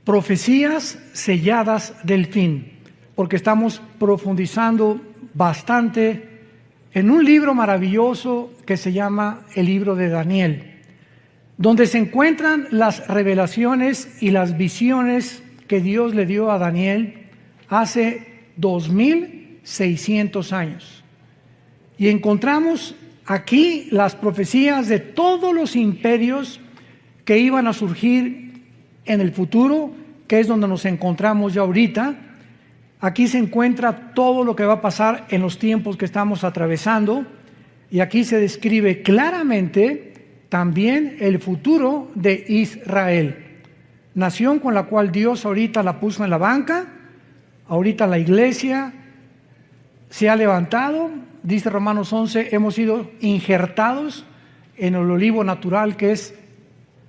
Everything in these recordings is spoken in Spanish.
Profecías selladas del fin, porque estamos profundizando bastante en un libro maravilloso que se llama el libro de Daniel, donde se encuentran las revelaciones y las visiones que Dios le dio a Daniel hace 2600 años. Y encontramos aquí las profecías de todos los imperios que iban a surgir en el futuro, que es donde nos encontramos ya ahorita. Aquí se encuentra todo lo que va a pasar en los tiempos que estamos atravesando, y aquí se describe claramente también el futuro de Israel, nación con la cual Dios ahorita la puso en la banca. Ahorita la iglesia se ha levantado, dice Romanos 11, hemos sido injertados en el olivo natural que es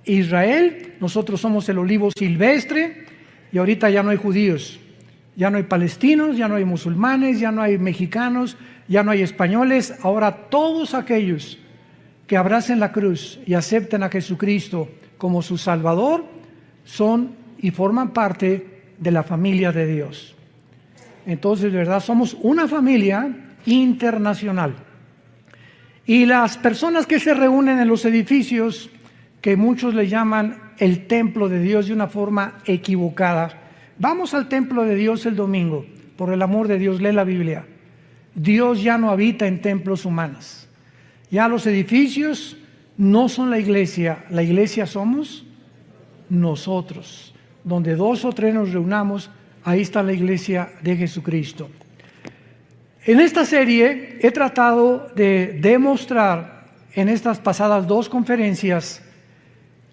Israel. Nosotros somos el olivo silvestre, y ahorita ya no hay judíos, ya no hay palestinos, ya no hay musulmanes, ya no hay mexicanos, ya no hay españoles. Ahora todos aquellos que abracen la cruz y acepten a Jesucristo como su Salvador son y forman parte de la familia de Dios. Entonces, de verdad, somos una familia internacional. Y las personas que se reúnen en los edificios, que muchos le llaman el templo de Dios de una forma equivocada. Vamos al templo de Dios el domingo, por el amor de Dios, lee la Biblia. Dios ya no habita en templos humanos. Ya los edificios no son la iglesia somos nosotros. Donde 2 o 3 nos reunamos, ahí está la iglesia de Jesucristo. En esta serie he tratado de demostrar en estas pasadas 2 conferencias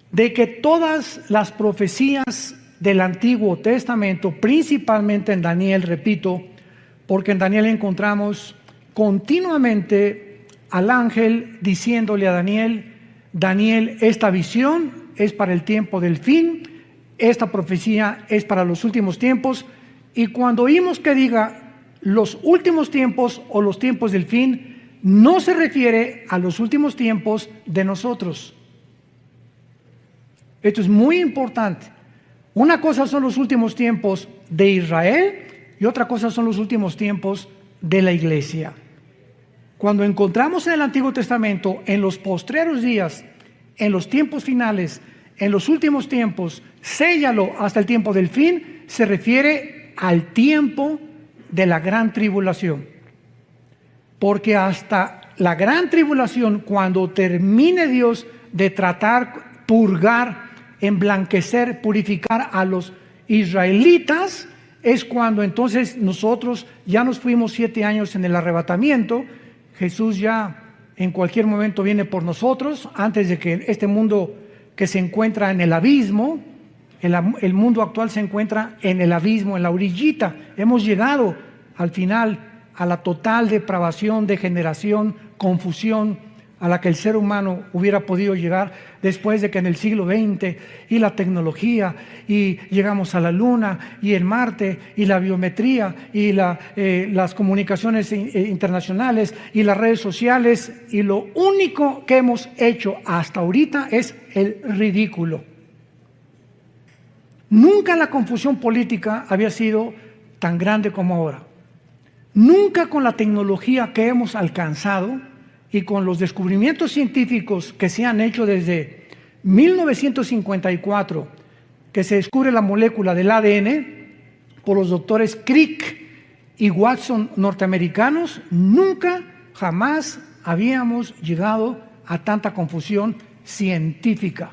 de que todas las profecías del Antiguo Testamento, principalmente en Daniel, repito, porque en Daniel encontramos continuamente al ángel diciéndole a Daniel: Daniel, esta visión es para el tiempo del fin, esta profecía es para los últimos tiempos. Y cuando oímos que diga los últimos tiempos o los tiempos del fin, no se refiere a los últimos tiempos de nosotros. Esto es muy importante. Una cosa son los últimos tiempos de Israel y otra cosa son los últimos tiempos de la iglesia. Cuando encontramos en el Antiguo Testamento, en los postreros días, en los tiempos finales, en los últimos tiempos, séllalo hasta el tiempo del fin, se refiere al tiempo de la gran tribulación. Porque hasta la gran tribulación, cuando termine Dios de tratar, purgar, emblanquecer, purificar a los israelitas, es cuando entonces nosotros ya nos fuimos 7 años en el arrebatamiento. Jesús ya en cualquier momento viene por nosotros, antes de que este mundo que se encuentra en el abismo, el mundo actual se encuentra en el abismo, en la orillita. Hemos llegado al final a la total depravación, degeneración, confusión a la que el ser humano hubiera podido llegar después de que en el siglo XX y la tecnología y llegamos a la Luna y el Marte y la biometría y las comunicaciones internacionales y las redes sociales, y lo único que hemos hecho hasta ahorita es el ridículo. Nunca la confusión política había sido tan grande como ahora. Nunca con la tecnología que hemos alcanzado y con los descubrimientos científicos que se han hecho desde 1954, que se descubre la molécula del ADN por los doctores Crick y Watson norteamericanos, nunca, jamás habíamos llegado a tanta confusión científica.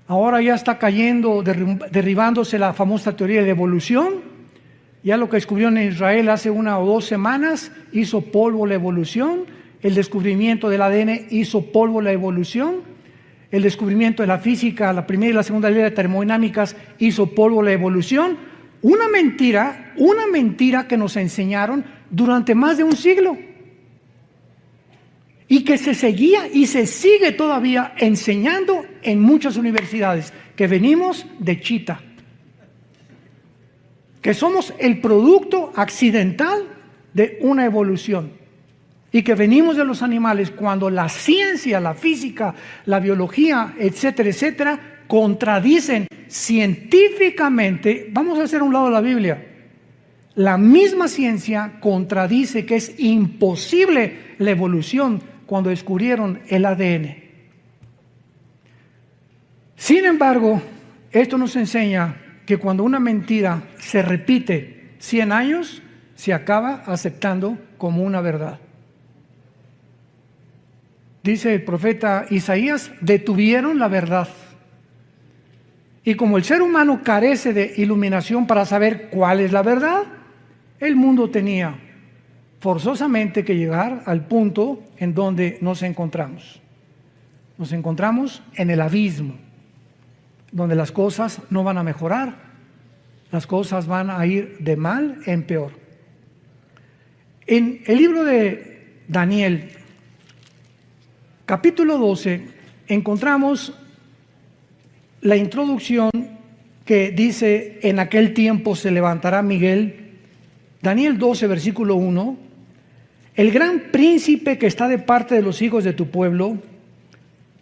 Ahora ya está cayendo, derribándose la famosa teoría de evolución. Ya lo que descubrieron en Israel hace 1 o 2 semanas hizo polvo la evolución. El descubrimiento del ADN hizo polvo la evolución. El descubrimiento de la física, la primera y la segunda ley de termodinámicas, hizo polvo la evolución. Una mentira que nos enseñaron durante más de un siglo. Y que se seguía y se sigue todavía enseñando en muchas universidades, que venimos de Chita, que somos el producto accidental de una evolución y que venimos de los animales, cuando la ciencia, la física, la biología, etcétera, etcétera, contradicen científicamente, vamos a hacer a un lado la Biblia, la misma ciencia contradice que es imposible la evolución cuando descubrieron el ADN. Sin embargo, esto nos enseña que cuando una mentira se repite 100 años, se acaba aceptando como una verdad. Dice el profeta Isaías, detuvieron la verdad. Y como el ser humano carece de iluminación para saber cuál es la verdad, el mundo tenía forzosamente que llegar al punto en donde nos encontramos. Nos encontramos en el abismo, donde las cosas no van a mejorar, las cosas van a ir de mal en peor. En el libro de Daniel, capítulo 12, encontramos la introducción que dice, en aquel tiempo se levantará Miguel. Daniel 12, versículo 1, el gran príncipe que está de parte de los hijos de tu pueblo,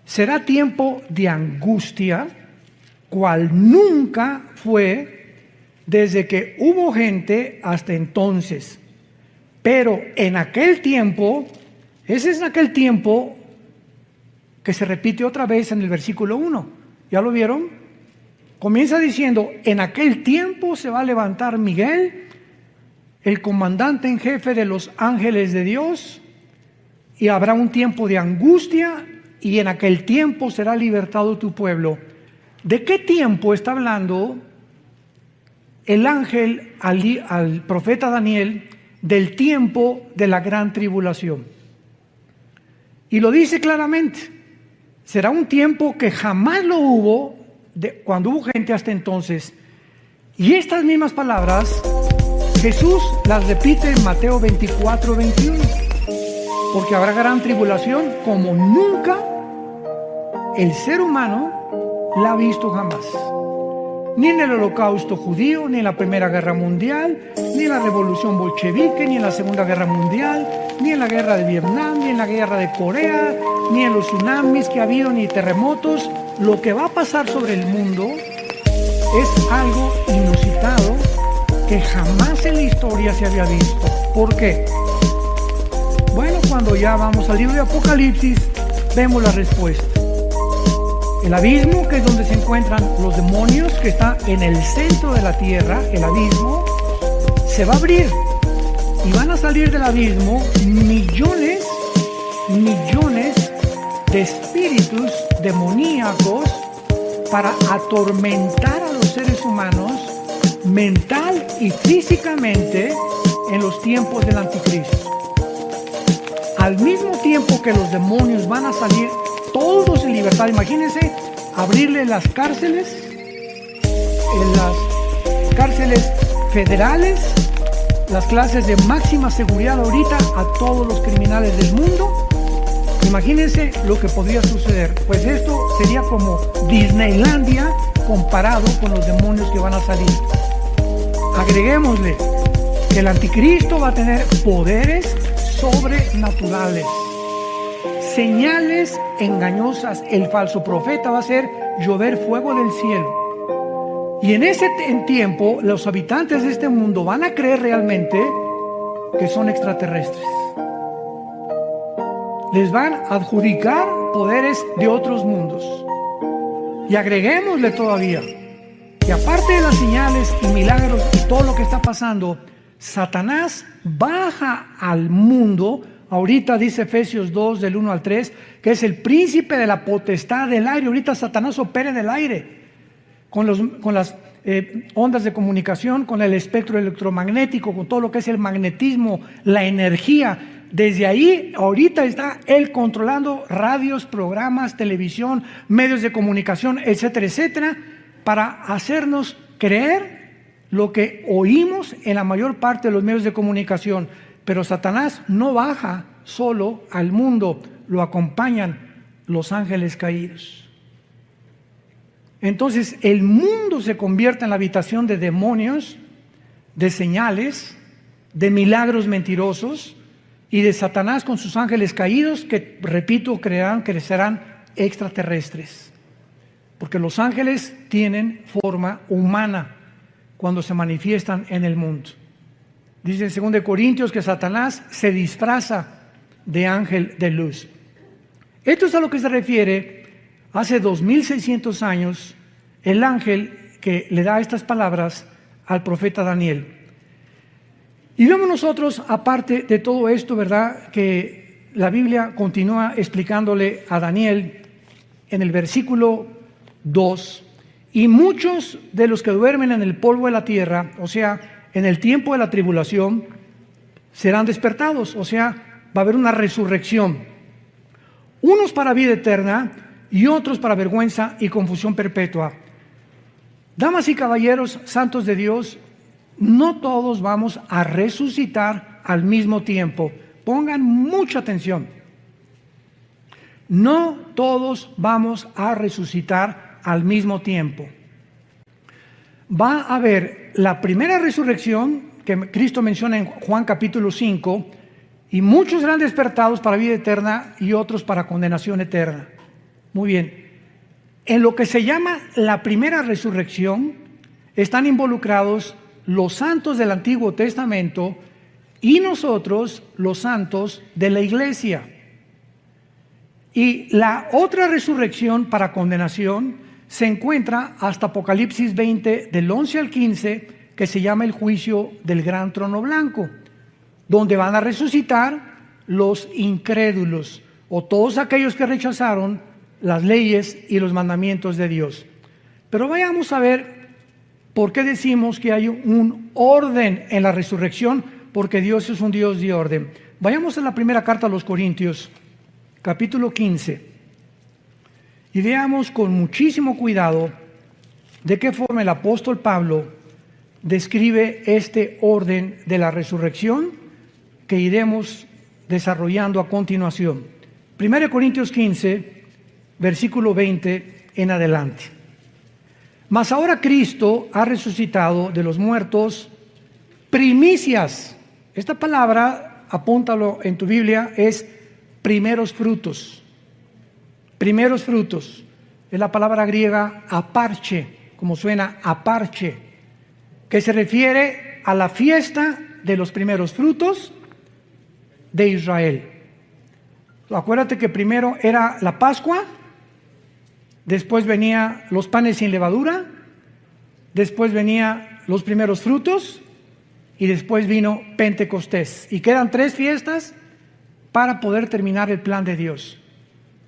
será tiempo de angustia, cual nunca fue desde que hubo gente hasta entonces. Pero en aquel tiempo, ese es en aquel tiempo que se repite otra vez en el versículo 1. ¿Ya lo vieron? Comienza diciendo, en aquel tiempo se va a levantar Miguel, el comandante en jefe de los ángeles de Dios, y habrá un tiempo de angustia, y en aquel tiempo será libertado tu pueblo. ¿De qué tiempo está hablando el ángel al profeta Daniel? Del tiempo de la gran tribulación. Y lo dice claramente, será un tiempo que jamás lo hubo cuando hubo gente hasta entonces. Y estas mismas palabras Jesús las repite en Mateo 24, 21. Porque habrá gran tribulación como nunca el ser humano la ha visto jamás. Ni en el holocausto judío, ni en la Primera Guerra Mundial, ni en la Revolución Bolchevique, ni en la Segunda Guerra Mundial, ni en la Guerra de Vietnam, ni en la Guerra de Corea, ni en los tsunamis que ha habido, ni terremotos. Lo que va a pasar sobre el mundo es algo inusitado que jamás en la historia se había visto. ¿Por qué? Bueno, cuando ya vamos al libro de Apocalipsis, vemos la respuesta. El abismo, que es donde se encuentran los demonios, que está en el centro de la tierra, el abismo, se va a abrir. Y van a salir del abismo millones de espíritus demoníacos para atormentar a los seres humanos mental y físicamente en los tiempos del anticristo. Al mismo tiempo que los demonios van a salir todos en libertad, imagínense abrirle las cárceles, en las cárceles federales, las clases de máxima seguridad ahorita a todos los criminales del mundo. Imagínense lo que podría suceder. Pues esto sería como Disneylandia comparado con los demonios que van a salir. Agreguémosle que el anticristo va a tener poderes sobrenaturales, señales engañosas. El falso profeta va a hacer llover fuego del cielo. Y en ese tiempo los habitantes de este mundo van a creer realmente que son extraterrestres. Les van a adjudicar poderes de otros mundos. Y agreguémosle todavía que aparte de las señales y milagros y todo lo que está pasando, Satanás baja al mundo. Ahorita dice Efesios 2 del 1 al 3 que es el príncipe de la potestad del aire. Ahorita Satanás opera en el aire con las ondas de comunicación, con el espectro electromagnético, con todo lo que es el magnetismo, la energía. Desde ahí ahorita está él controlando radios, programas, televisión, medios de comunicación, etcétera, etcétera, para hacernos creer lo que oímos en la mayor parte de los medios de comunicación. Pero Satanás no baja solo al mundo, lo acompañan los ángeles caídos. Entonces el mundo se convierte en la habitación de demonios, de señales, de milagros mentirosos y de Satanás con sus ángeles caídos que, repito, crecerán extraterrestres. porque los ángeles tienen forma humana cuando se manifiestan en el mundo. Dice en 2 Corintios que Satanás se disfraza de ángel de luz. Esto es a lo que se refiere hace 2600 años el ángel que le da estas palabras al profeta Daniel. Y vemos nosotros, aparte de todo esto, ¿verdad?, que la Biblia continúa explicándole a Daniel en el versículo 2, y muchos de los que duermen en el polvo de la tierra, o sea, en el tiempo de la tribulación, serán despertados, o sea, va a haber una resurrección. Unos para vida eterna y otros para vergüenza y confusión perpetua. Damas y caballeros, santos de Dios, no todos vamos a resucitar al mismo tiempo. Pongan mucha atención. No todos vamos a resucitar al mismo tiempo. Va a haber la primera resurrección que Cristo menciona en Juan capítulo 5, y muchos serán despertados para vida eterna y otros para condenación eterna. Muy bien. En lo que se llama la primera resurrección están involucrados los santos del Antiguo Testamento y nosotros, los santos de la iglesia. Y la otra resurrección para condenación se encuentra hasta Apocalipsis 20, del 11 al 15, que se llama el juicio del gran trono blanco, donde van a resucitar los incrédulos o todos aquellos que rechazaron las leyes y los mandamientos de Dios. Pero vayamos a ver por qué decimos que hay un orden en la resurrección, porque Dios es un Dios de orden. Vayamos a la primera carta a los Corintios, capítulo 15, y veamos con muchísimo cuidado de qué forma el apóstol Pablo describe este orden de la resurrección que iremos desarrollando a continuación. 1 Corintios 15, versículo 20 en adelante. Mas ahora Cristo ha resucitado de los muertos, primicias. Esta palabra, apúntalo en tu Biblia, es primeros frutos. Primeros frutos. Es la palabra griega aparche, como suena aparche, que se refiere a la fiesta de los primeros frutos de Israel. Acuérdate que primero era la Pascua, después venía los panes sin levadura, después venía los primeros frutos y después vino Pentecostés. Y quedan 3 fiestas para poder terminar el plan de Dios.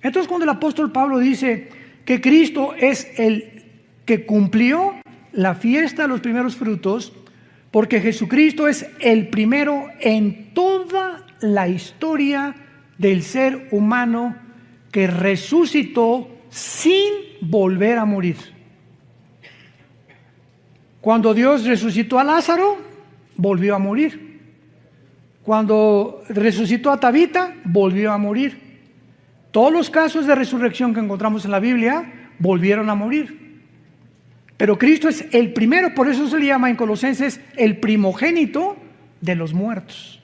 Entonces, cuando el apóstol Pablo dice que Cristo es el que cumplió la fiesta de los primeros frutos, porque Jesucristo es el primero en toda la historia del ser humano que resucitó sin volver a morir. Cuando Dios resucitó a Lázaro, volvió a morir. Cuando resucitó a Tabita, volvió a morir. Todos los casos de resurrección que encontramos en la Biblia volvieron a morir. Pero Cristo es el primero, por eso se le llama en Colosenses el primogénito de los muertos.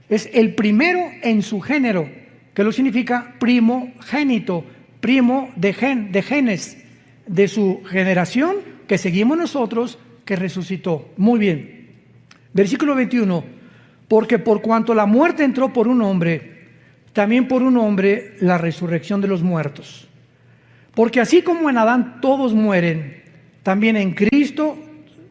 Es el primero en su género, que lo significa primogénito, primo de genes, de su generación que seguimos nosotros, que resucitó. Muy bien. Versículo 21. Porque por cuanto la muerte entró por un hombre, también por un hombre la resurrección de los muertos. Porque así como en Adán todos mueren, también en Cristo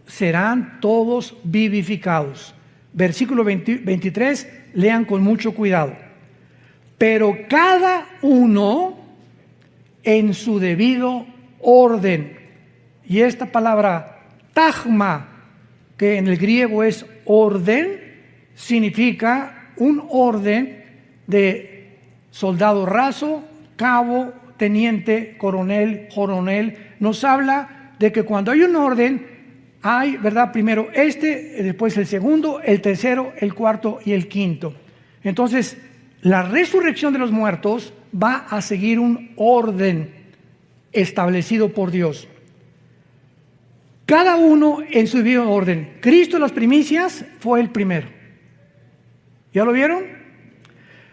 serán todos vivificados. Versículo 23, lean con mucho cuidado. Pero cada uno en su debido orden. Y esta palabra tagma, que en el griego es orden, significa un orden de soldado raso, cabo, teniente, coronel, nos habla de que cuando hay un orden, hay, ¿verdad? Primero después el segundo, el tercero, el cuarto y el quinto. Entonces, la resurrección de los muertos va a seguir un orden establecido por Dios. Cada uno en su debido orden. Cristo, las primicias, fue el primero. ¿Ya lo vieron?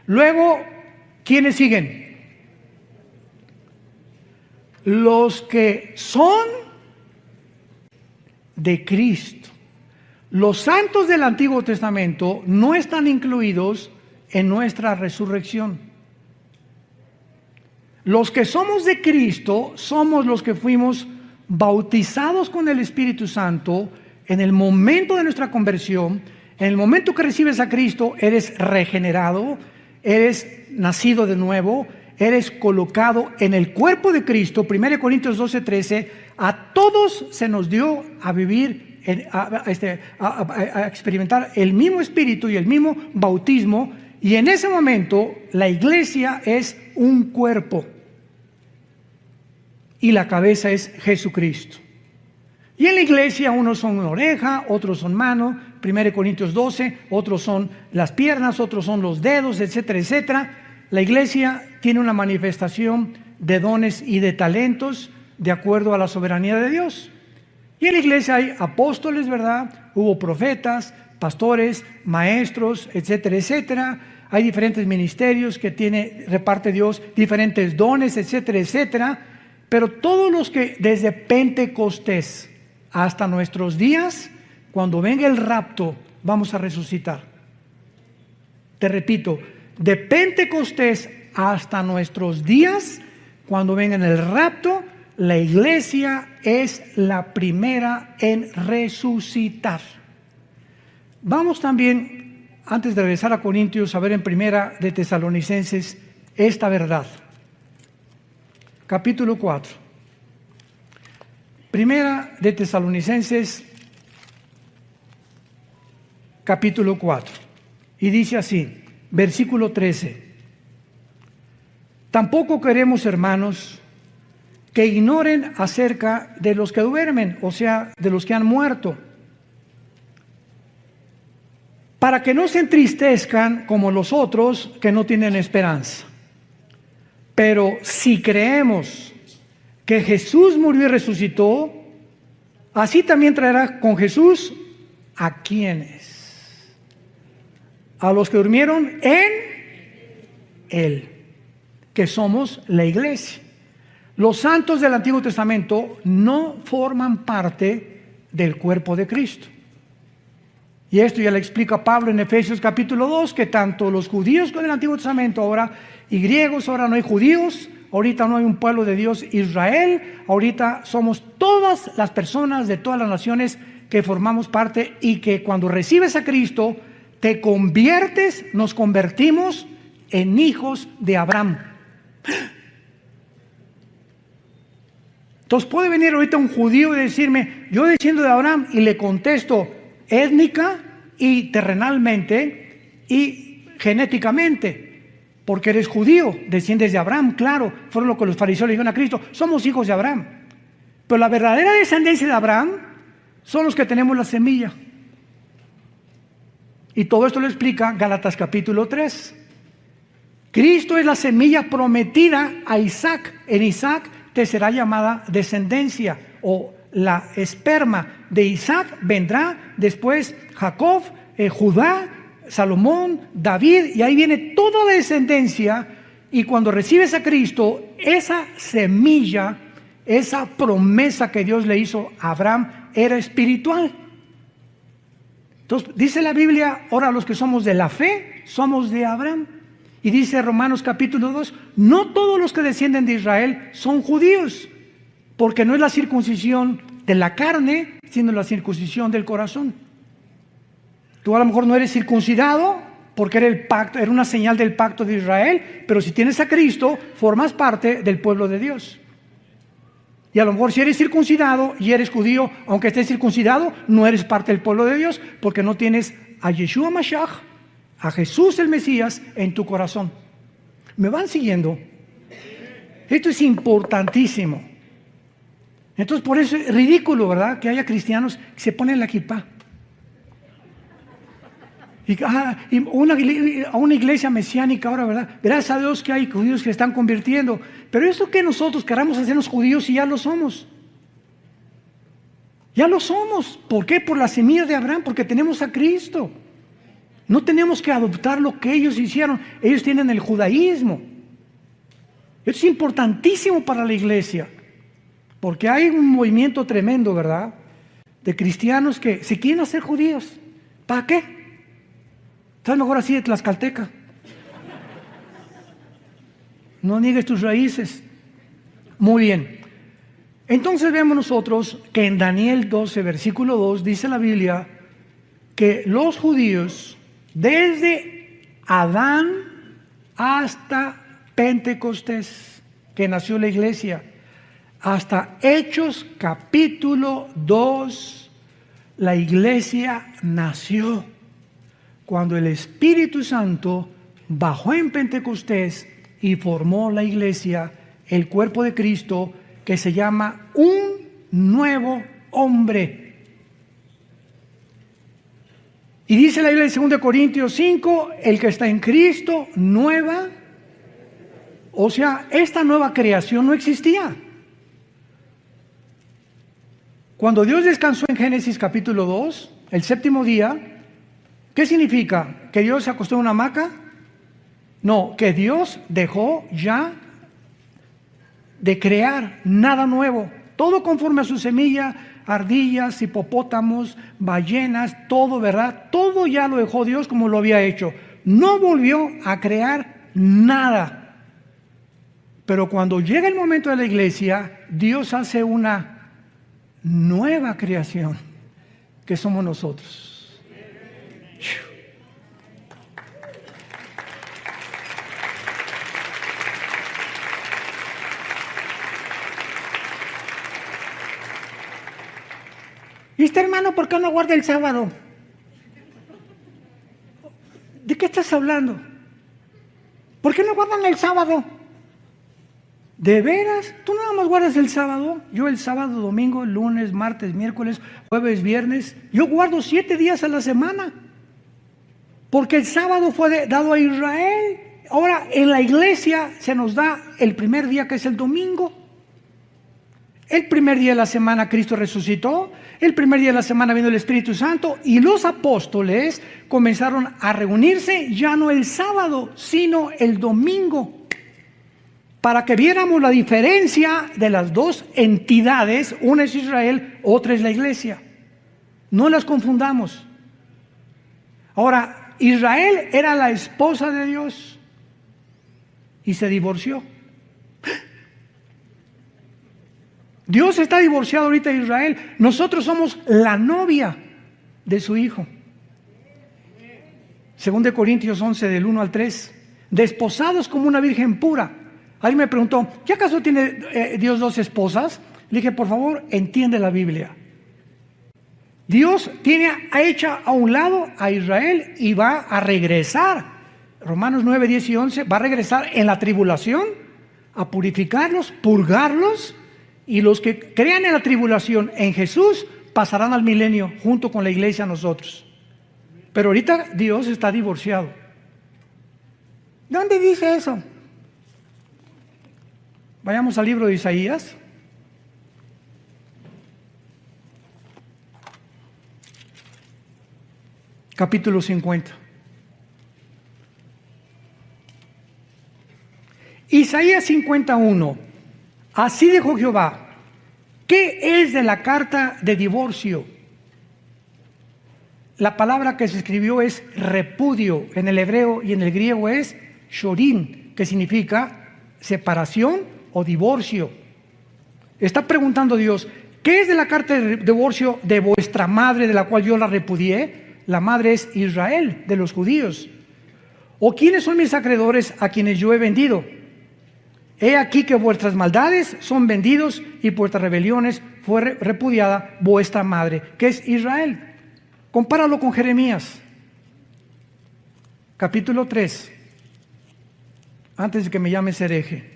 Luego, ¿quiénes siguen? los que son de Cristo. Los santos del Antiguo Testamento no están incluidos en nuestra resurrección. Los que somos de Cristo somos los que fuimos bautizados con el Espíritu Santo en el momento de nuestra conversión. En el momento que recibes a Cristo, eres regenerado, eres nacido de nuevo, eres colocado en el cuerpo de Cristo. 1 Corintios 12:13, a todos se nos dio a vivir, a experimentar el mismo Espíritu y el mismo bautismo, y en ese momento la iglesia es un cuerpo y la cabeza es Jesucristo. Y en la iglesia unos son una oreja, otros son mano, 1 Corintios 12, otros son las piernas, otros son los dedos, etcétera, etcétera. La iglesia tiene una manifestación de dones y de talentos de acuerdo a la soberanía de Dios. Y en la iglesia hay apóstoles, ¿verdad? Hubo profetas, pastores, maestros, etcétera, etcétera. Hay diferentes ministerios que reparte Dios, diferentes dones, etcétera, etcétera. Pero todos los que desde Pentecostés hasta nuestros días, cuando venga el rapto, vamos a resucitar. Te repito, de Pentecostés hasta nuestros días, cuando venga el rapto, la iglesia es la primera en resucitar. Vamos también, antes de regresar a Corintios, a ver en Primera de Tesalonicenses esta verdad. Capítulo 4. Primera de Tesalonicenses, capítulo 4. Y dice así, versículo 13. Tampoco queremos, hermanos, que ignoren acerca de los que duermen, o sea, de los que han muerto, para que no se entristezcan como los otros que no tienen esperanza. Pero si creemos que Jesús murió y resucitó, así también traerá con Jesús ¿a quiénes? A los que durmieron en Él, que somos la iglesia. Los santos del Antiguo Testamento no forman parte del cuerpo de Cristo. Y esto ya le explica Pablo en Efesios capítulo 2, que tanto los judíos con el Antiguo Testamento ahora y griegos, ahora no hay judíos, ahorita no hay un pueblo de Dios Israel, ahorita somos todas las personas de todas las naciones que formamos parte, y que cuando recibes a Cristo te conviertes, nos convertimos en hijos de Abraham. Entonces puede venir ahorita un judío y decirme, yo desciendo de Abraham, y le contesto étnica y terrenalmente y genéticamente, porque eres judío, desciendes de Abraham, claro, fueron lo que los fariseos le dijeron a Cristo, somos hijos de Abraham. Pero la verdadera descendencia de Abraham son los que tenemos la semilla. Y todo esto lo explica Gálatas capítulo 3. Cristo es la semilla prometida a Isaac. En Isaac te será llamada descendencia, o la esperma de Isaac vendrá después Jacob, Judá, Salomón, David, y ahí viene toda la descendencia. Y cuando recibes a Cristo, esa semilla, esa promesa que Dios le hizo a Abraham era espiritual. Entonces dice la Biblia, ahora los que somos de la fe somos de Abraham. Y dice Romanos capítulo 2, no todos los que descienden de Israel son judíos, porque no es la circuncisión de la carne, sino la circuncisión del corazón. Tú a lo mejor no eres circuncidado porque era el pacto, era una señal del pacto de Israel, pero si tienes a Cristo, formas parte del pueblo de Dios. Y a lo mejor si eres circuncidado y eres judío, aunque estés circuncidado, no eres parte del pueblo de Dios, porque no tienes a Yeshua Mashiach, a Jesús el Mesías, en tu corazón. ¿Me van siguiendo? Esto es importantísimo. Entonces por eso es ridículo, ¿verdad?, que haya cristianos que se ponen la kipá. Y a una iglesia mesiánica ahora, ¿verdad? Gracias a Dios que hay judíos que se están convirtiendo. Pero eso que nosotros queramos hacernos judíos, y ya lo somos. Ya lo somos. ¿Por qué? Por la semilla de Abraham, porque tenemos a Cristo. No tenemos que adoptar lo que ellos hicieron. Ellos tienen el judaísmo. Esto es importantísimo para la iglesia. Porque hay un movimiento tremendo, ¿verdad?, de cristianos que se quieren hacer judíos. ¿Para qué? Estás mejor así de tlaxcalteca. No niegues tus raíces. Muy bien. Entonces vemos nosotros que en Daniel 12, versículo 2, dice la Biblia que los judíos, desde Adán hasta Pentecostés, que nació la iglesia, hasta Hechos capítulo 2, la iglesia nació cuando el Espíritu Santo bajó en Pentecostés y formó la iglesia, el cuerpo de Cristo, que se llama un nuevo hombre. Y dice la Biblia en 2 Corintios 5, el que está en Cristo, nueva. O sea, esta nueva creación no existía. Cuando Dios descansó en Génesis capítulo 2, el séptimo día, ¿qué significa? ¿Que Dios se acostó en una hamaca? No, que Dios dejó ya de crear nada nuevo, todo conforme a su semilla, ardillas, hipopótamos, ballenas, todo, ¿verdad? Todo ya lo dejó Dios como lo había hecho. No volvió a crear nada. Pero cuando llega el momento de la iglesia, Dios hace una nueva creación, que somos nosotros. Y este hermano, ¿por qué no guarda el sábado? ¿De qué estás hablando? ¿Por qué no guardan el sábado? ¿De veras? ¿Tú nada más guardas el sábado? Yo el sábado, domingo, lunes, martes, miércoles, jueves, viernes. Yo guardo 7 días a la semana. Porque el sábado fue dado a Israel. Ahora en la iglesia se nos da el primer día, que es el domingo. El primer día de la semana Cristo resucitó, el primer día de la semana vino el Espíritu Santo y los apóstoles comenzaron a reunirse ya no el sábado, sino el domingo, para que viéramos la diferencia de las dos entidades, una es Israel, otra es la iglesia. No las confundamos. Ahora, Israel era la esposa de Dios y se divorció. Dios está divorciado ahorita de Israel. Nosotros somos la novia de su hijo. 2 Corintios 11, del 1 al 3. Desposados como una virgen pura. Alguien me preguntó, ¿qué acaso tiene Dios 2 esposas? Le dije, por favor, entiende la Biblia. Dios ha hecho a un lado a Israel y va a regresar. Romanos 9, 10 y 11. Va a regresar en la tribulación a purificarlos, purgarlos. Y los que crean en la tribulación en Jesús pasarán al milenio junto con la iglesia nosotros. Pero ahorita Dios está divorciado. ¿Dónde dice eso? Vayamos al libro de Isaías. Capítulo 50. Isaías 51. Así dijo Jehová, ¿qué es de la carta de divorcio? La palabra que se escribió es repudio en el hebreo y en el griego es shorin, que significa separación o divorcio. Está preguntando Dios, ¿qué es de la carta de divorcio de vuestra madre, de la cual yo la repudié? La madre es Israel, de los judíos. ¿O quiénes son mis acreedores a quienes yo he vendido? He aquí que vuestras maldades son vendidos y por vuestras rebeliones fue repudiada vuestra madre, que es Israel. Compáralo con Jeremías, capítulo 3, antes de que me llames hereje.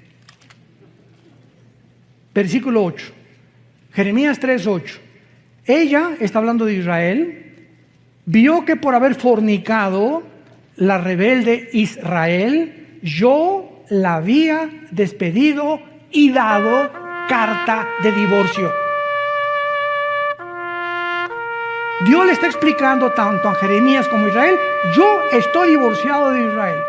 Versículo 8. Jeremías 3, 8. Ella, está hablando de Israel, vio que por haber fornicado la rebelde Israel, yo la había despedido y dado carta de divorcio. Dios le está explicando tanto a Jeremías como a Israel, yo estoy divorciado de Israel.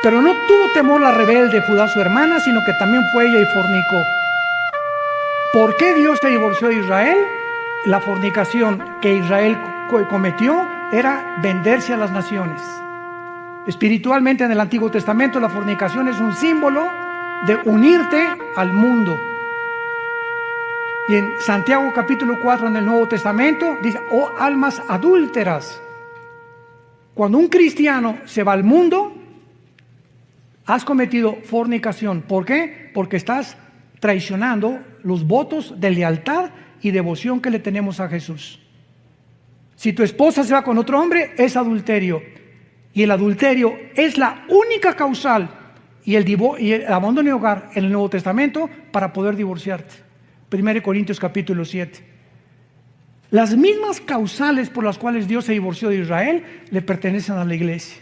Pero no tuvo temor la rebelde Judá su hermana, sino que también fue ella y fornicó. ¿Por qué Dios se divorció de Israel? La fornicación que Israel cometió era venderse a las naciones. Espiritualmente en el Antiguo Testamento la fornicación es un símbolo de unirte al mundo. Y en Santiago capítulo 4 en el Nuevo Testamento dice: oh almas adúlteras. Cuando un cristiano se va al mundo, has cometido fornicación. ¿Por qué? Porque estás traicionando los votos de lealtad y devoción que le tenemos a Jesús. Si tu esposa se va con otro hombre, es adulterio. Y el adulterio es la única causal y el abandono de hogar en el Nuevo Testamento para poder divorciarte. 1 Corintios capítulo 7. Las mismas causales por las cuales Dios se divorció de Israel le pertenecen a la iglesia.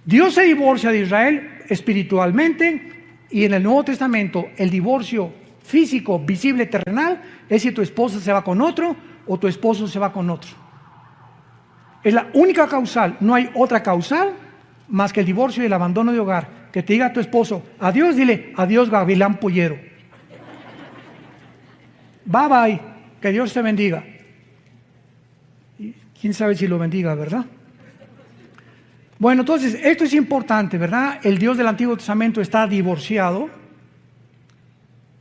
Dios se divorcia de Israel espiritualmente, y en el Nuevo Testamento el divorcio físico, visible, terrenal, es si tu esposa se va con otro o tu esposo se va con otro. Es la única causal, no hay otra causal más que el divorcio y el abandono de hogar. Que te diga a tu esposo: adiós, dile: adiós, gavilán pollero. Bye bye, que Dios te bendiga. Y quién sabe si lo bendiga, ¿verdad? Bueno, entonces, esto es importante, ¿verdad? El Dios del Antiguo Testamento está divorciado,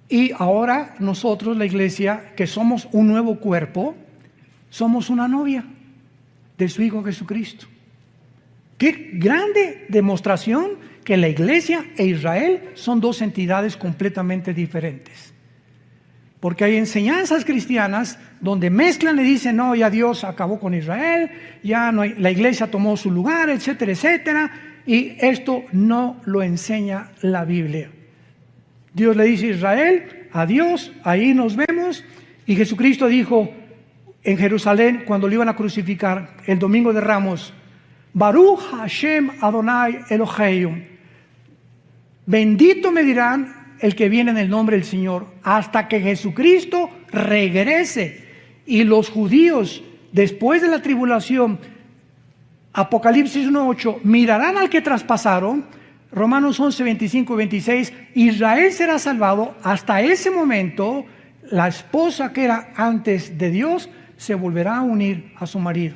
y ahora nosotros, la iglesia, que somos un nuevo cuerpo, somos una novia de su Hijo Jesucristo. Qué grande demostración que la iglesia e Israel son dos entidades completamente diferentes. Porque hay enseñanzas cristianas donde mezclan y dicen: no, ya Dios acabó con Israel, ya no hay, la iglesia tomó su lugar, etcétera, etcétera. Y esto no lo enseña la Biblia. Dios le dice a Israel: adiós, ahí nos vemos. Y Jesucristo dijo en Jerusalén, cuando lo iban a crucificar el domingo de Ramos: Baruch Hashem Adonai Eloheinu. Bendito me dirán el que viene en el nombre del Señor, hasta que Jesucristo regrese. Y los judíos, después de la tribulación, Apocalipsis 1:8, mirarán al que traspasaron. Romanos 11, 25 y 26, Israel será salvado. Hasta ese momento, la esposa que era antes de Dios se volverá a unir a su marido.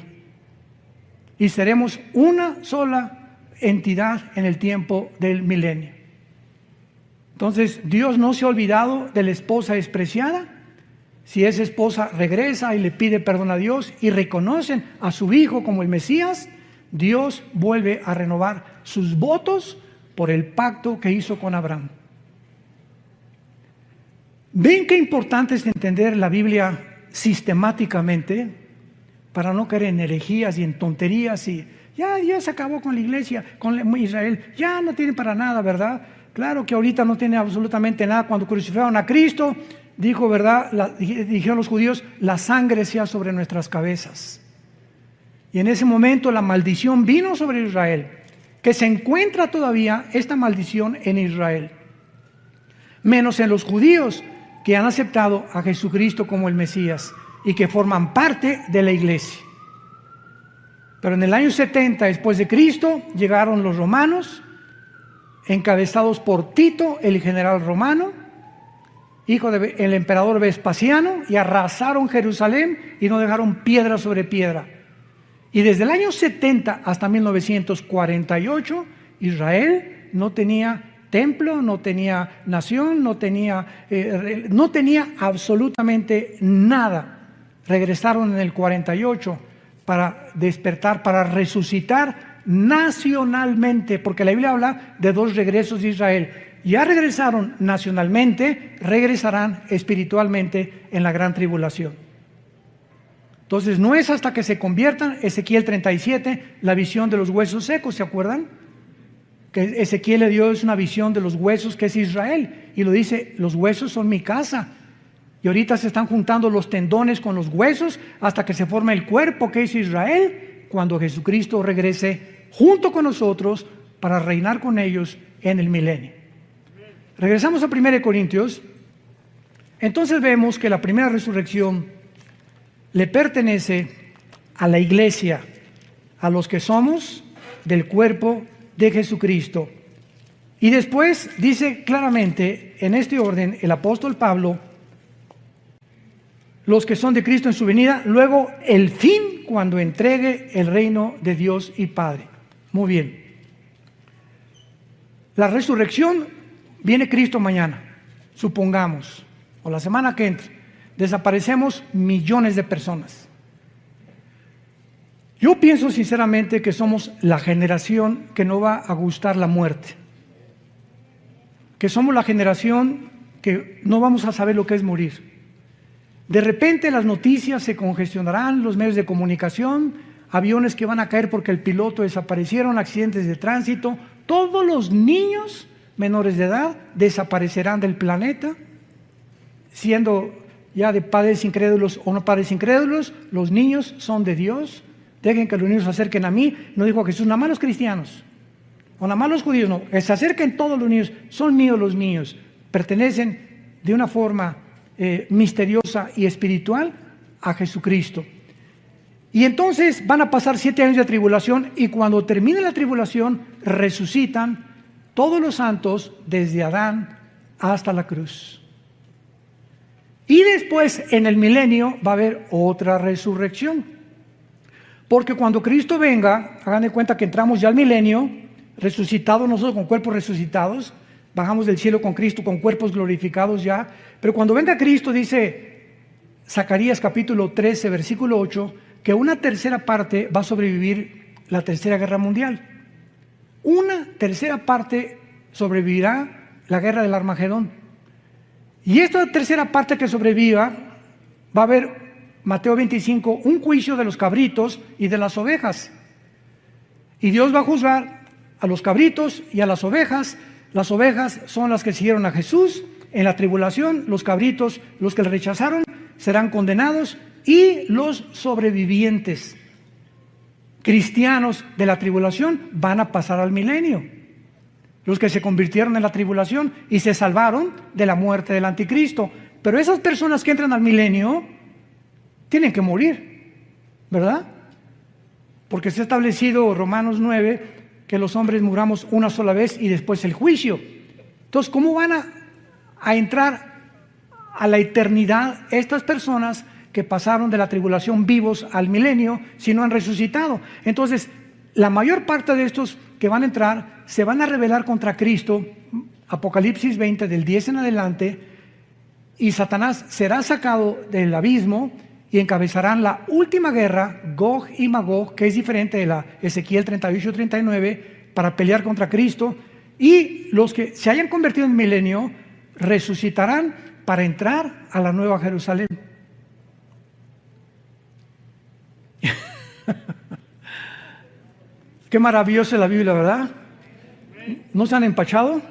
Y seremos una sola entidad en el tiempo del milenio. Entonces, Dios no se ha olvidado de la esposa despreciada. Si esa esposa regresa y le pide perdón a Dios y reconocen a su hijo como el Mesías, Dios vuelve a renovar sus votos por el pacto que hizo con Abraham. ¿Ven qué importante es entender la Biblia sistemáticamente para no caer en herejías y en tonterías? Y ya Dios acabó con la iglesia, con Israel, ya no tiene para nada, ¿verdad? Claro que ahorita no tiene absolutamente nada. Cuando crucificaron a Cristo, dijo, ¿verdad? Dijeron los judíos: la sangre sea sobre nuestras cabezas. Y en ese momento la maldición vino sobre Israel, que se encuentra todavía esta maldición en Israel, menos en los judíos que han aceptado a Jesucristo como el Mesías y que forman parte de la iglesia. Pero en el año 70 después de Cristo llegaron los romanos, encabezados por Tito, el general romano, hijo del emperador Vespasiano, y arrasaron Jerusalén y no dejaron piedra sobre piedra. Y desde el año 70 hasta 1948, Israel no tenía templo, no tenía nación, no tenía absolutamente nada. Regresaron en el 48 para despertar, para resucitar nacionalmente, porque la Biblia habla de dos regresos de Israel. Ya regresaron nacionalmente, regresarán espiritualmente en la gran tribulación. Entonces no es hasta que se conviertan. Ezequiel 37, la visión de los huesos secos, ¿se acuerdan? Que Ezequiel le dio una visión de los huesos, que es Israel, y lo dice: los huesos son mi casa. Y ahorita se están juntando los tendones con los huesos hasta que se forme el cuerpo, que es Israel, cuando Jesucristo regrese junto con nosotros para reinar con ellos en el milenio. Regresamos a 1 Corintios. Entonces vemos que la primera resurrección le pertenece a la iglesia, a los que somos del cuerpo de Jesucristo. Y después dice claramente, en este orden, el apóstol Pablo, los que son de Cristo en su venida, luego el fin cuando entregue el reino de Dios y Padre. Muy bien. La resurrección, viene Cristo mañana, supongamos, o la semana que entre, desaparecemos millones de personas. Yo pienso sinceramente que somos la generación que no va a gustar la muerte, que somos la generación que no vamos a saber lo que es morir. De repente las noticias se congestionarán, los medios de comunicación, aviones que van a caer porque el piloto desaparecieron, accidentes de tránsito. Todos los niños menores de edad desaparecerán del planeta, siendo ya de padres incrédulos o no padres incrédulos. Los niños son de Dios. Dejen que los niños se acerquen a mí. No dijo Jesús, nada más los cristianos o nada más los judíos, no, que se acerquen todos los niños. Son míos los niños, pertenecen de una forma misteriosa y espiritual a Jesucristo. Y entonces van a pasar 7 años de tribulación, y cuando termine la tribulación resucitan todos los santos desde Adán hasta la cruz. Y después en el milenio va a haber otra resurrección, porque cuando Cristo venga, hagan de cuenta que entramos ya al milenio, resucitados nosotros con cuerpos resucitados, bajamos del cielo con Cristo con cuerpos glorificados ya. Pero cuando venga Cristo, dice Zacarías capítulo 13 versículo 8, que una tercera parte va a sobrevivir la tercera guerra mundial. Una tercera parte sobrevivirá la guerra del Armagedón. Y esta tercera parte que sobreviva, va a haber, Mateo 25, un juicio de los cabritos y de las ovejas. Y Dios va a juzgar a los cabritos y a las ovejas. Las ovejas son las que siguieron a Jesús en la tribulación, los cabritos, los que le rechazaron, serán condenados, y los sobrevivientes cristianos de la tribulación van a pasar al milenio. Los que se convirtieron en la tribulación y se salvaron de la muerte del anticristo. Pero esas personas que entran al milenio tienen que morir, ¿verdad? Porque se ha establecido Romanos 9 que los hombres muramos una sola vez y después el juicio. Entonces, ¿cómo van a entrar a la eternidad estas personas que pasaron de la tribulación vivos al milenio si no han resucitado? Entonces, la mayor parte de estos que van a entrar se van a rebelar contra Cristo, Apocalipsis 20 del 10 en adelante, y Satanás será sacado del abismo y encabezarán la última guerra, Gog y Magog, que es diferente de la Ezequiel 38-39, para pelear contra Cristo. Y los que se hayan convertido en milenio resucitarán para entrar a la nueva Jerusalén. Qué maravillosa es la Biblia, ¿verdad? ¿No se han empachado?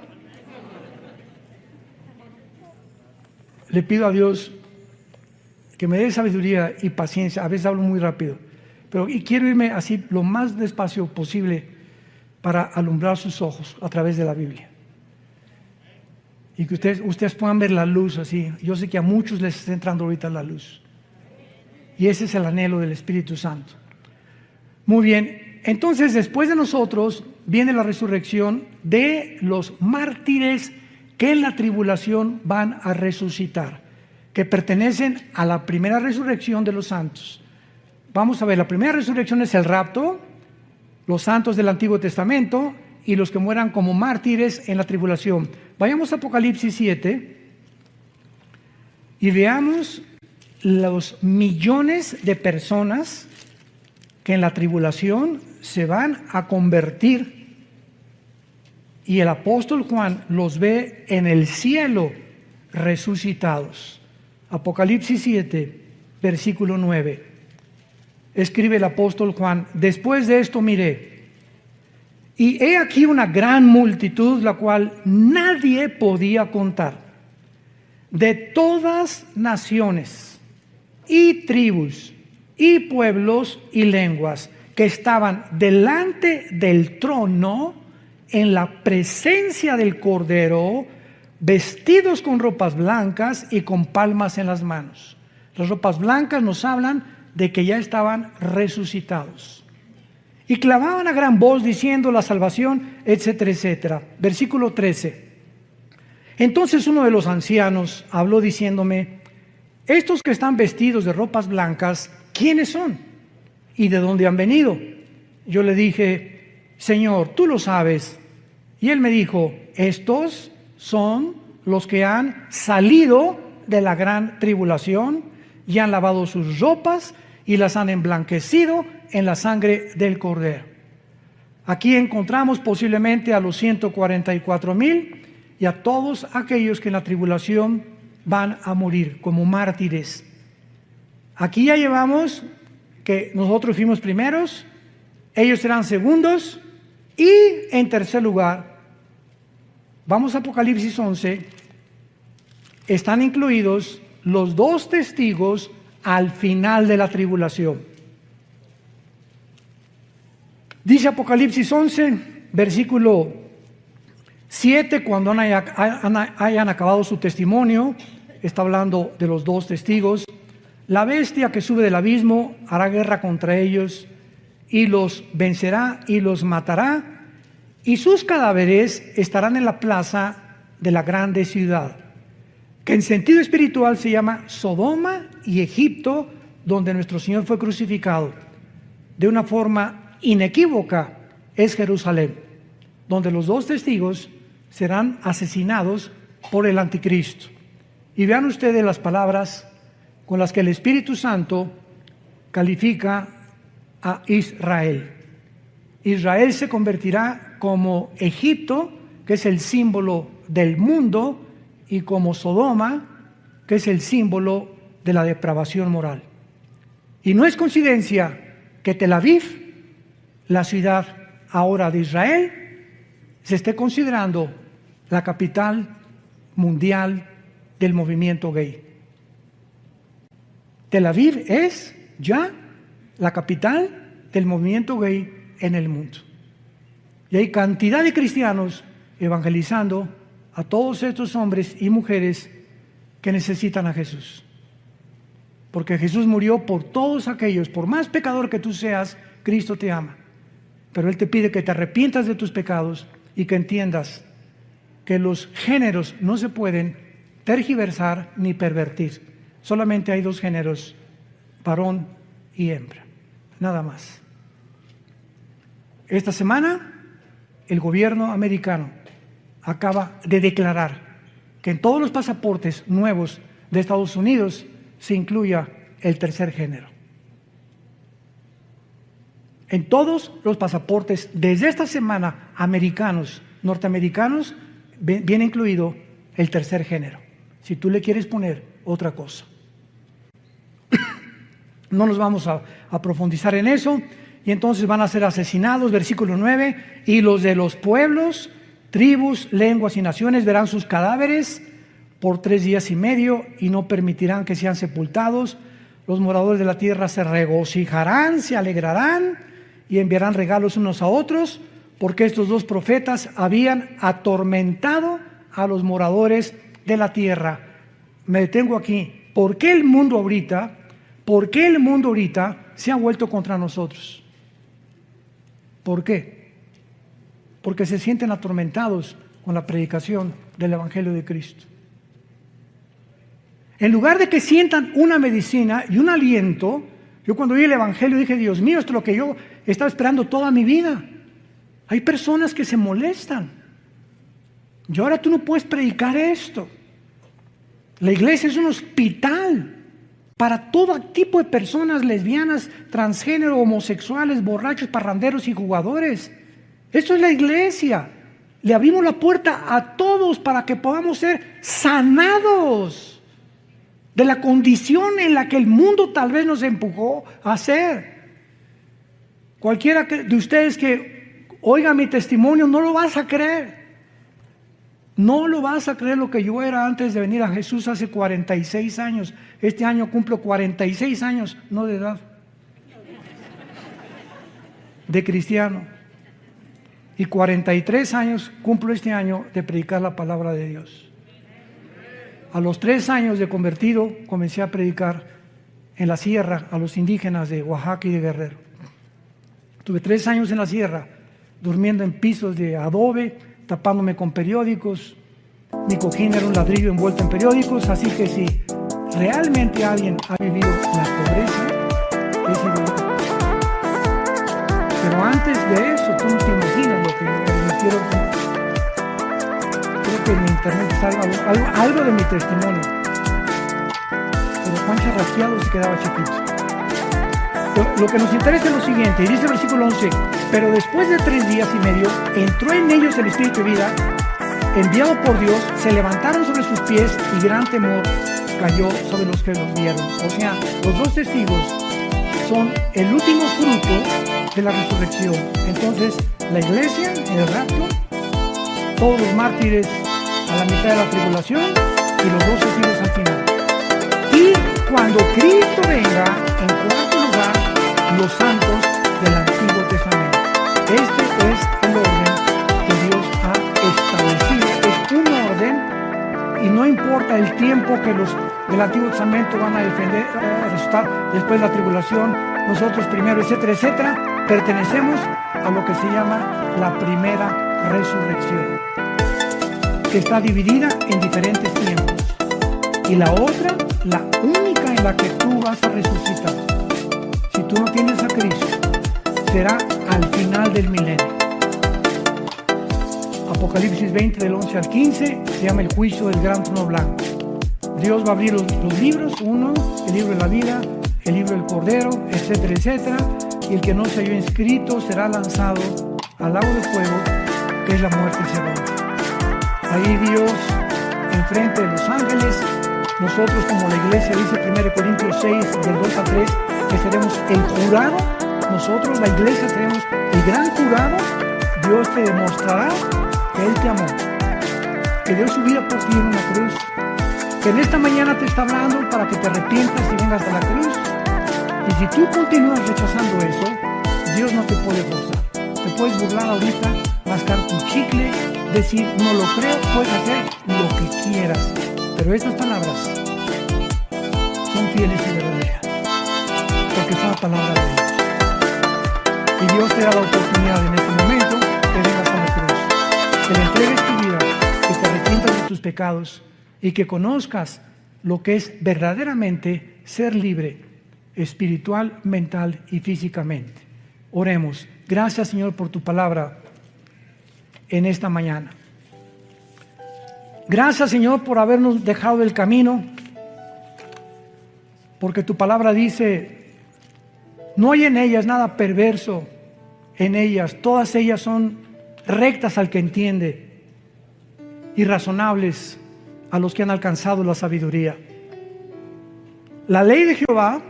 Le pido a Dios que me dé sabiduría y paciencia. A veces hablo muy rápido, pero y quiero irme así lo más despacio posible para alumbrar sus ojos a través de la Biblia. Y que ustedes puedan ver la luz así. Yo sé que a muchos les está entrando ahorita la luz. Y ese es el anhelo del Espíritu Santo. Muy bien. Entonces, después de nosotros viene la resurrección de los mártires que en la tribulación van a resucitar, que pertenecen a la primera resurrección de los santos. Vamos a ver, la primera resurrección es el rapto, los santos del Antiguo Testamento y los que mueran como mártires en la tribulación. Vayamos a Apocalipsis 7 y veamos los millones de personas que en la tribulación se van a convertir, y el apóstol Juan los ve en el cielo resucitados. Apocalipsis 7, versículo 9. Escribe el apóstol Juan: después de esto miré, y he aquí una gran multitud, la cual nadie podía contar, de todas naciones y tribus y pueblos y lenguas, que estaban delante del trono en la presencia del Cordero, vestidos con ropas blancas y con palmas en las manos. Las ropas blancas nos hablan de que ya estaban resucitados. y clamaban a gran voz diciendo la salvación, etcétera, etcétera. Versículo 13. Entonces uno de los ancianos habló diciéndome: estos que están vestidos de ropas blancas, ¿quiénes son? ¿Y de dónde han venido? Yo le dije: Señor, tú lo sabes. Y él me dijo: estos son los que han salido de la gran tribulación y han lavado sus ropas y las han emblanquecido en la sangre del Cordero. Aquí encontramos posiblemente a los 144,000 y a todos aquellos que en la tribulación van a morir como mártires. Aquí ya llevamos que nosotros fuimos primeros, ellos serán segundos y en tercer lugar, vamos a Apocalipsis 11, están incluidos los 2 testigos al final de la tribulación. Dice Apocalipsis 11, versículo 7, cuando hayan acabado su testimonio, está hablando de los 2 testigos, la bestia que sube del abismo hará guerra contra ellos y los vencerá y los matará, y sus cadáveres estarán en la plaza de la grande ciudad, que en sentido espiritual se llama Sodoma y Egipto, donde nuestro Señor fue crucificado. De una forma inequívoca es Jerusalén, donde los 2 testigos serán asesinados por el anticristo. Y vean ustedes las palabras con las que el Espíritu Santo califica a Israel. Israel se convertirá como Egipto, que es el símbolo del mundo, y como Sodoma, que es el símbolo de la depravación moral. Y no es coincidencia que Tel Aviv, la ciudad ahora de Israel, se esté considerando la capital mundial del movimiento gay. Tel Aviv es ya la capital del movimiento gay en el mundo. Y hay cantidad de cristianos evangelizando a todos estos hombres y mujeres que necesitan a Jesús. Porque Jesús murió por todos aquellos, por más pecador que tú seas, Cristo te ama. Pero Él te pide que te arrepientas de tus pecados y que entiendas que los géneros no se pueden tergiversar ni pervertir. Solamente hay 2 géneros, varón y hembra, nada más. Esta semana, el gobierno americano acaba de declarar que en todos los pasaportes nuevos de Estados Unidos se incluya el tercer género. En todos los pasaportes desde esta semana americanos, norteamericanos, viene incluido el tercer género. Si tú le quieres poner otra cosa. No nos vamos a profundizar en eso. Y entonces van a ser asesinados, versículo 9, y los de los pueblos, tribus, lenguas y naciones verán sus cadáveres por 3 días y medio y no permitirán que sean sepultados. Los moradores de la tierra se regocijarán, se alegrarán y enviarán regalos unos a otros, porque estos 2 profetas habían atormentado a los moradores de la tierra. Me detengo aquí. ¿Por qué el mundo ahorita se ha vuelto contra nosotros? ¿Por qué? Porque se sienten atormentados con la predicación del Evangelio de Cristo. En lugar de que sientan una medicina y un aliento, yo cuando oí el Evangelio dije: Dios mío, esto es lo que yo estaba esperando toda mi vida. Hay personas que se molestan. Y ahora tú no puedes predicar esto. La iglesia es un hospital para todo tipo de personas, lesbianas, transgénero, homosexuales, borrachos, parranderos y jugadores. Esto es la iglesia. Le abrimos la puerta a todos para que podamos ser sanados de la condición en la que el mundo tal vez nos empujó a ser. Cualquiera de ustedes que oiga mi testimonio no lo vas a creer. No lo vas a creer lo que yo era antes de venir a Jesús hace 46 años. Este año cumplo 46 años, no de edad, de cristiano. Y 43 años cumplo este año de predicar la palabra de Dios. A los 3 años de convertido comencé a predicar en la sierra a los indígenas de Oaxaca y de Guerrero. Estuve 3 años en la sierra, durmiendo en pisos de adobe, tapándome con periódicos. Mi cojín era un ladrillo envuelto en periódicos, así que si realmente alguien ha vivido la pobreza, he sido yo. Pero antes de eso, tú no te imaginas lo que yo quiero. Creo que en internet salga algo de mi testimonio. Pero Juan Charrasqueado se quedaba chiquito. Lo que nos interesa es lo siguiente, y dice el versículo 11, pero después de 3 días y medio, entró en ellos el Espíritu de vida, enviado por Dios, se levantaron sobre sus pies y gran temor cayó sobre los que los vieron. O sea, los 2 testigos son el último fruto de la resurrección. Entonces, la iglesia en el rapto, todos los mártires a la mitad de la tribulación y los 2 testigos al final. Y cuando Cristo venga, en cuarto lugar, los santos del Antiguo Testamento. Este es el orden que Dios ha establecido. Es un orden y no importa el tiempo que los del Antiguo Testamento van a resucitar después de la tribulación, nosotros primero, etcétera, etcétera, pertenecemos a lo que se llama la primera resurrección, que está dividida en diferentes tiempos. Y la otra, la única en la que tú vas a resucitar, si tú no tienes a Cristo, será al final del milenio. Apocalipsis 20 del 11 al 15 se llama el juicio del gran trono blanco. Dios va a abrir los libros, uno, el libro de la vida, el libro del Cordero, etcétera, etcétera, y el que no se haya inscrito será lanzado al lago de fuego, que es la muerte segunda. Ahí Dios, enfrente de los ángeles, nosotros como la iglesia, dice 1 Corintios 6, del 2 a 3, que seremos el jurado, nosotros la iglesia seremos el gran jurado. Dios te demostrará que Él te amó, que dio su vida por ti en una cruz, que en esta mañana te está hablando para que te arrepientas y vengas a la cruz. Y si tú continúas rechazando eso, Dios no te puede forzar. Te puedes burlar ahorita, mascar tu chicle, decir no lo creo, puedes hacer lo que quieras, pero estas palabras son fieles y verdaderas, porque son la palabra de Dios. Y Dios te da la oportunidad en este momento que vengas a la cruz, que le entregues tu vida, que te arrepientas de tus pecados y que conozcas lo que es verdaderamente ser libre, espiritual, mental y físicamente. Oremos. Gracias, Señor, por tu palabra en esta mañana. Gracias, Señor, por habernos dejado el camino, porque tu palabra dice, no hay en ellas nada perverso, en ellas, todas ellas son rectas al que entiende y razonables a los que han alcanzado la sabiduría. La ley de Jehová,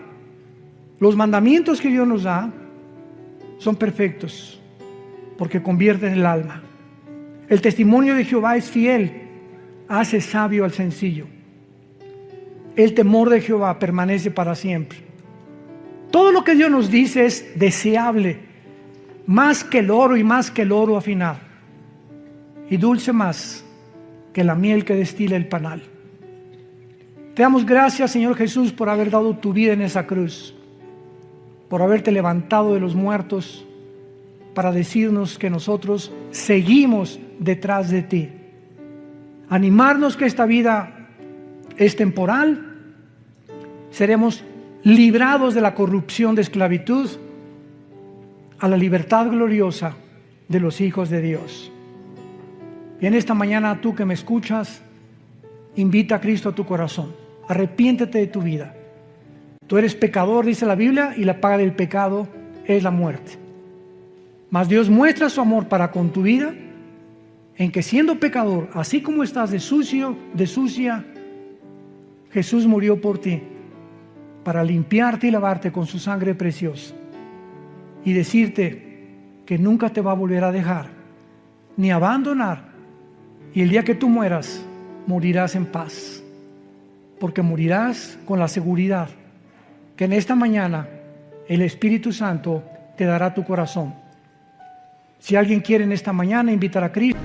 los mandamientos que Dios nos da, son perfectos, porque convierten el alma. El testimonio de Jehová es fiel, hace sabio al sencillo. El temor de Jehová permanece para siempre. Todo lo que Dios nos dice es deseable, más que el oro y más que el oro afinado, y dulce más que la miel que destila el panal. Te damos gracias, Señor Jesús, por haber dado tu vida en esa cruz, por haberte levantado de los muertos para decirnos que nosotros seguimos detrás de ti. Animarnos que esta vida es temporal, seremos librados de la corrupción de esclavitud a la libertad gloriosa de los hijos de Dios. Y en esta mañana, tú que me escuchas, invita a Cristo a tu corazón. Arrepiéntete de tu vida. Tú eres pecador, dice la Biblia, y la paga del pecado es la muerte. Mas Dios muestra su amor para con tu vida en que, siendo pecador, así como estás de sucio, de sucia, Jesús murió por ti para limpiarte y lavarte con su sangre preciosa y decirte que nunca te va a volver a dejar ni abandonar, y el día que tú mueras, morirás en paz, porque morirás con la seguridad que en esta mañana el Espíritu Santo te dará tu corazón. Si alguien quiere en esta mañana invitar a Cristo,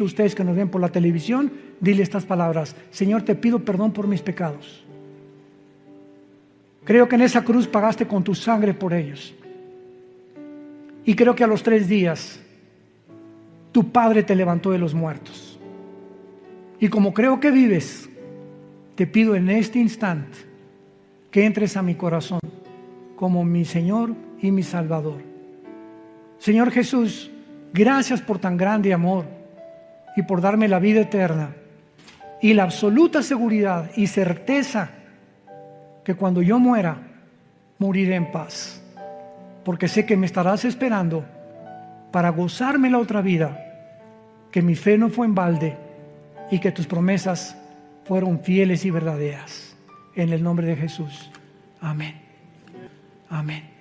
a ustedes que nos ven por la televisión, dile estas palabras: Señor, te pido perdón por mis pecados. Creo que en esa cruz pagaste con tu sangre por ellos. Y creo que a los 3 días tu Padre te levantó de los muertos. Y como creo que vives, te pido en este instante que entres a mi corazón como mi Señor y mi Salvador. Señor Jesús, gracias por tan grande amor y por darme la vida eterna y la absoluta seguridad y certeza que cuando yo muera, moriré en paz, porque sé que me estarás esperando para gozarme la otra vida, que mi fe no fue en balde y que tus promesas fueron fieles y verdaderas. En el nombre de Jesús. Amén. Amén.